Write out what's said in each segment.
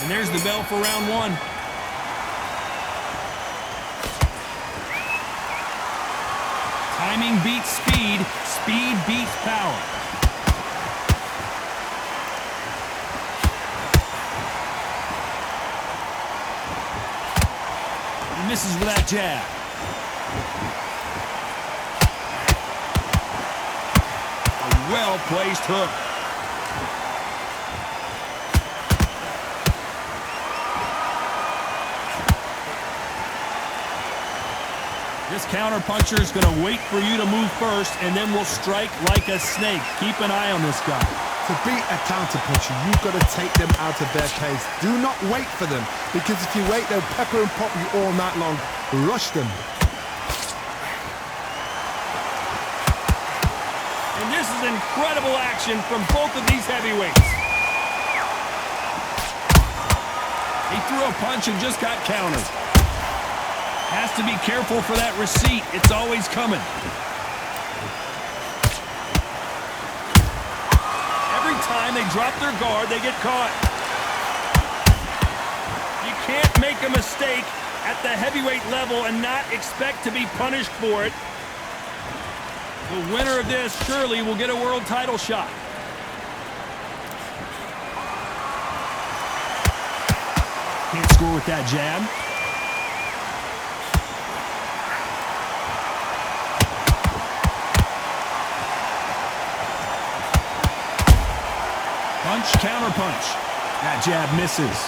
And there's the bell for round one. Timing beats speed. Speed beats power. He misses with that jab. A well-placed hook. This counterpuncher is going to wait for you to move first, and then will strike like a snake. Keep an eye on this guy. To beat a counterpuncher, you've got to take them out of their pace. Do not wait for them, because if you wait, they'll pepper and pop you all night long. Rush them. And this is incredible action from both of these heavyweights. He threw a punch and just got countered. Has to be careful for that receipt. It's always coming. Every time they drop their guard, they get caught. You can't make a mistake at the heavyweight level and not expect to be punished for it. The winner of this surely will get a world title shot. Can't score with that jab. Punch, counter punch. That jab misses.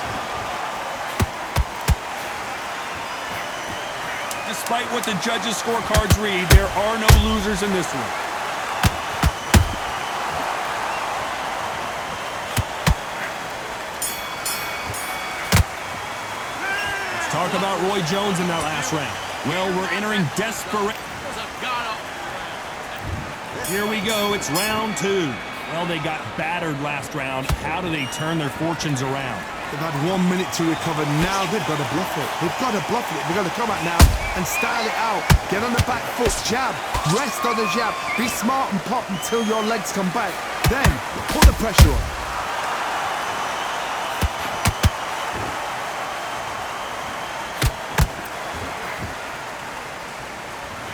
Despite what the judges' scorecards read, there are no losers in this one. Let's talk about Roy Jones in that last round. Well, we're entering desperate. Here we go. It's round two. Well, they got battered last round. How do they turn their fortunes around? They've had 1 minute to recover. Now they've got to bluff it. They've got to bluff it. They've got to come out now and style it out. Get on the back foot, jab, rest on the jab. Be smart and pop until your legs come back. Then put the pressure on.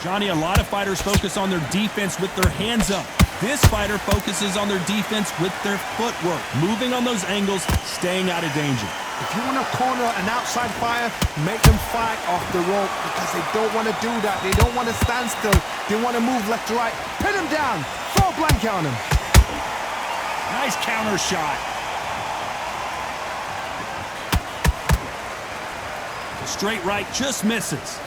Johnny, a lot of fighters focus on their defense with their hands up. This fighter focuses on their defense with their footwork, moving on those angles, staying out of danger. If you want to corner an outside fighter, make them fight off the rope, because they don't want to do that. They don't want to stand still. They want to move left to right. Pin them down. Throw a blanket on them. Nice counter shot. The straight right just misses.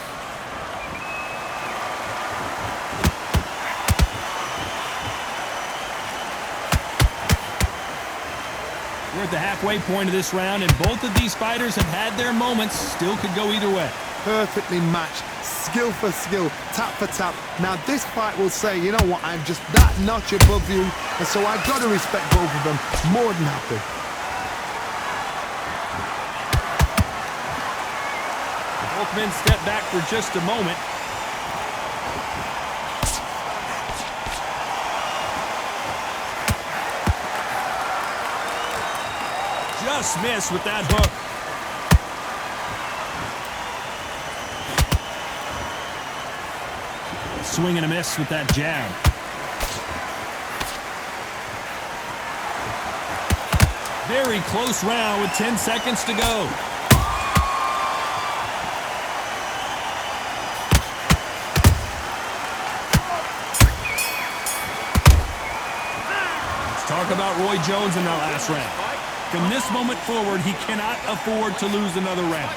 We're at the halfway point of this round, and both of these fighters have had their moments. Still could go either way. Perfectly matched, skill for skill, tap for tap. Now this fight will say, you know what, I'm just that notch above you, and so I've got to respect both of them. More than happy. Both men step back for just a moment. Just missed with that hook. Swing and a miss with that jab. Very close round with 10 seconds to go. Let's talk about Roy Jones in that last round. From this moment forward, he cannot afford to lose another round.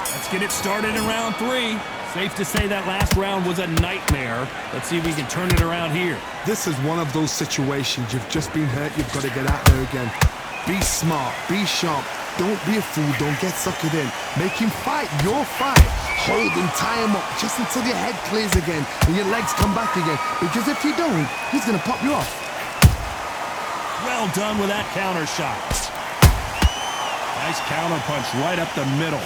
Let's get it started in round three. Safe to say that last round was a nightmare. Let's see if we can turn it around here. This is one of those situations. You've just been hurt. You've got to get out there again. Be smart. Be sharp. Don't be a fool. Don't get suckered in. Make him fight your fight. Hold him, tie him up just until your head clears again and your legs come back again. Because if you don't, he's going to pop you off. Well done with that counter shot. Nice counter punch right up the middle.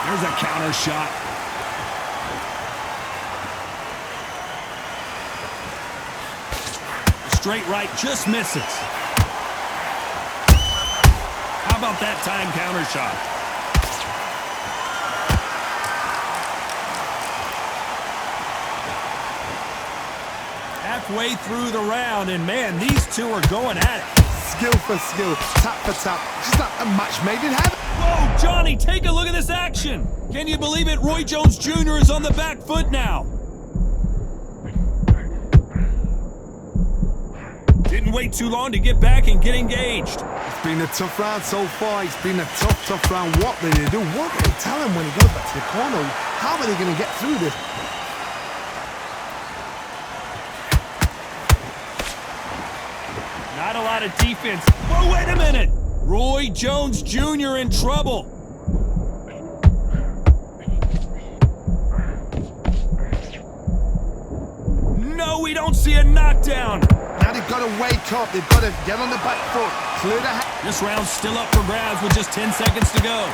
There's a counter shot. straight right, just misses. How about that time counter shot? Halfway through the round, and man, these two are going at it. Skill for skill, tap for tap. Just not a match made in heaven. Whoa, Johnny, take a look at this action. Can you believe it? Roy Jones Jr. is on the back foot now. Didn't wait too long to get back and get engaged. It's been a tough round so far. It's been a tough round. What did they do? What did they tell him when he goes back to the corner? How are they going to get through this? Not a lot of defense. Whoa, wait a minute. Roy Jones Jr. in trouble. No, we don't see a knockdown. Now they've got to wake up. They've got to get on the back foot. Clear the This round's still up for grabs with just 10 seconds to go.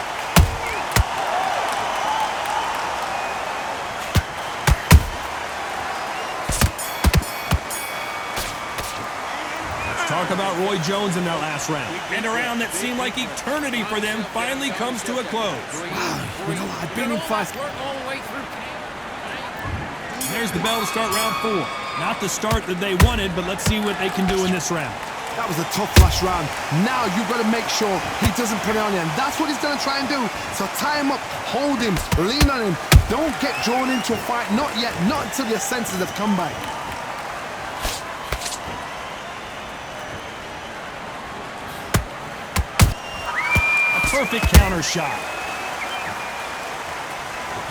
Let's talk about Roy Jones in that last round. And a round that seemed like eternity for them finally comes to a close. You know, I've been in fast. There's the bell to start round 4. Not the start that they wanted, but let's see what they can do in this round. That was a tough last round. Now you've got to make sure he doesn't put it on you, and that's what he's going to try and do. So tie him up, hold him, lean on him. Don't get drawn into a fight. Not yet. Not until your senses have come back. A perfect counter shot.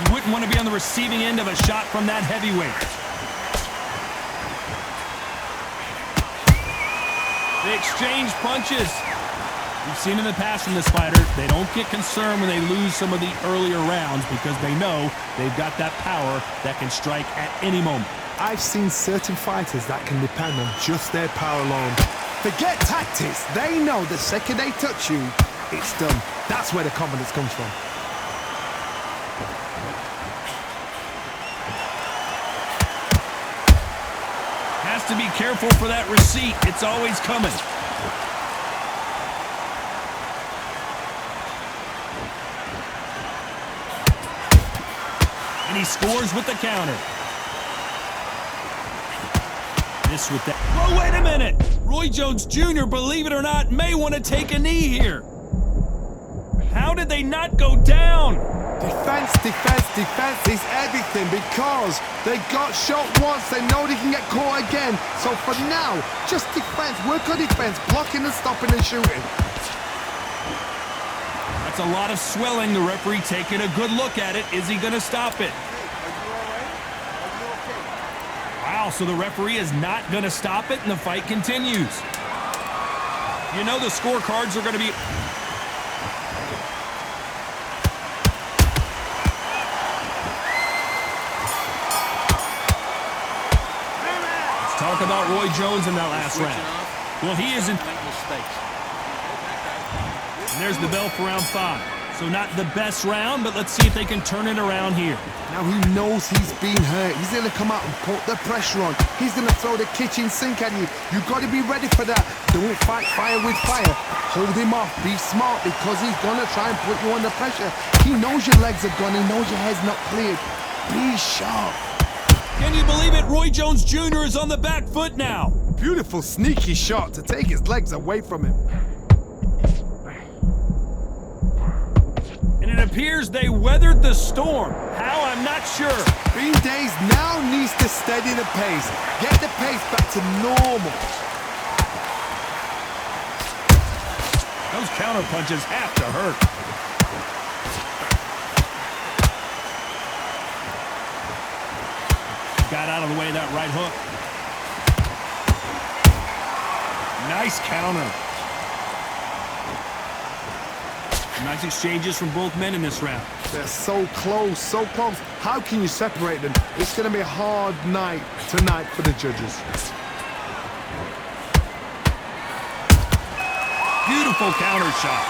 You wouldn't want to be on the receiving end of a shot from that heavyweight. They exchange punches. We've seen in the past from this fighter, they don't get concerned when they lose some of the earlier rounds because they know they've got that power that can strike at any moment. I've seen certain fighters that can depend on just their power alone. Forget tactics. They know the second they touch you, it's done. That's where the confidence comes from. Has to be careful for that receipt. It's always coming. And he scores with the counter. This with that. Oh, wait a minute. Roy Jones Jr., believe it or not, may want to take a knee here. How did they not go down? Defense, defense, defense is everything because they got shot once. They know they can get caught again. So for now, just defense. Work on defense, blocking and stopping and shooting. That's a lot of swelling. The referee taking a good look at it. Is he going to stop it? Wow, so the referee is not going to stop it and the fight continues. You know the scorecards are going to be... Talk about Roy Jones in that last round. Well, he isn't. And there's the bell for round 5. So not the best round, but let's see if they can turn it around here. Now he knows he's been hurt. He's going to come out and put the pressure on. He's going to throw the kitchen sink at you. You've got to be ready for that. Don't fight fire with fire. Hold him off. Be smart because he's going to try and put you under pressure. He knows your legs are gone. He knows your head's not cleared. Be sharp. Can you believe it? Roy Jones Jr. is on the back foot now. Beautiful, sneaky shot to take his legs away from him. And it appears they weathered the storm. How? I'm not sure. Bean Days now needs to steady the pace. Get the pace back to normal. Those counter punches have to hurt. Got out of the way of that right hook. Nice counter. Nice exchanges from both men in this round. They're so close, so close. How can you separate them? It's going to be a hard night tonight for the judges. Beautiful counter shot.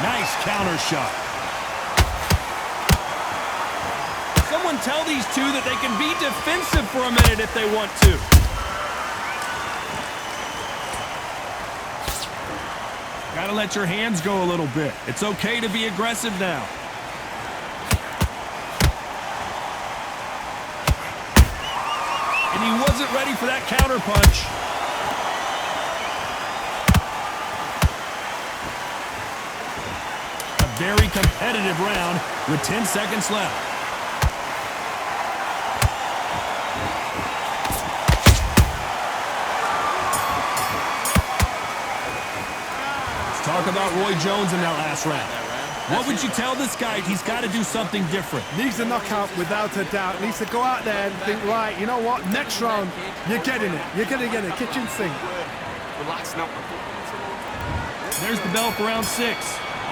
Nice counter shot. Someone tell these two that they can be defensive for a minute if they want to. Gotta let your hands go a little bit. It's okay to be aggressive now. And he wasn't ready for that counter punch. A very competitive round with 10 seconds left. Let's talk about Roy Jones in that last round. What would you tell this guy? He's got to do something different. Needs a knockout without a doubt. Needs to go out there and think, right, you know what? Next round, you're getting it. You're going to get a kitchen sink. Relax now. There's the bell for round 6.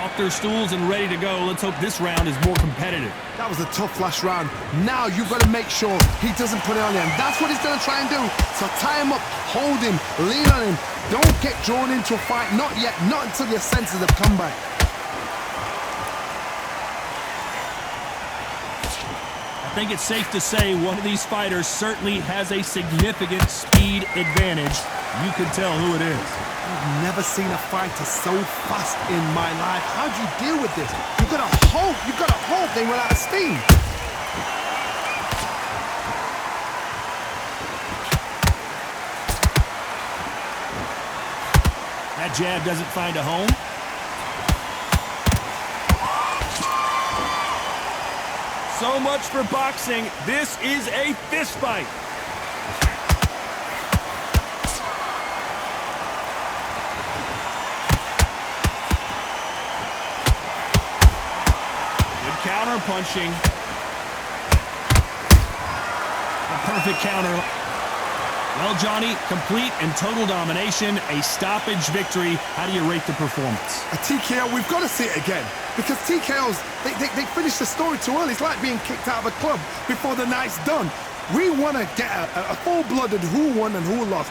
Off their stools and ready to go. Let's hope this round is more competitive. That was a tough last round. Now you've got to make sure he doesn't put it on him. That's what he's going to try and do. So tie him up, hold him, lean on him. Don't get drawn into a fight. Not yet. Not until your senses have come back. I think it's safe to say one of these fighters certainly has a significant speed advantage. You can tell who it is. I've never seen a fighter so fast in my life. How do you deal with this? You've got to hope they run out of steam. That jab doesn't find a home. So much for boxing. This is a fist fight. Good counter punching. A perfect counter. Well, Johnny, complete and total domination, a stoppage victory. How do you rate the performance? A TKO, we've got to see it again. Because TKOs, they finish the story too early. It's like being kicked out of a club before the night's done. We want to get a full-blooded who won and who lost.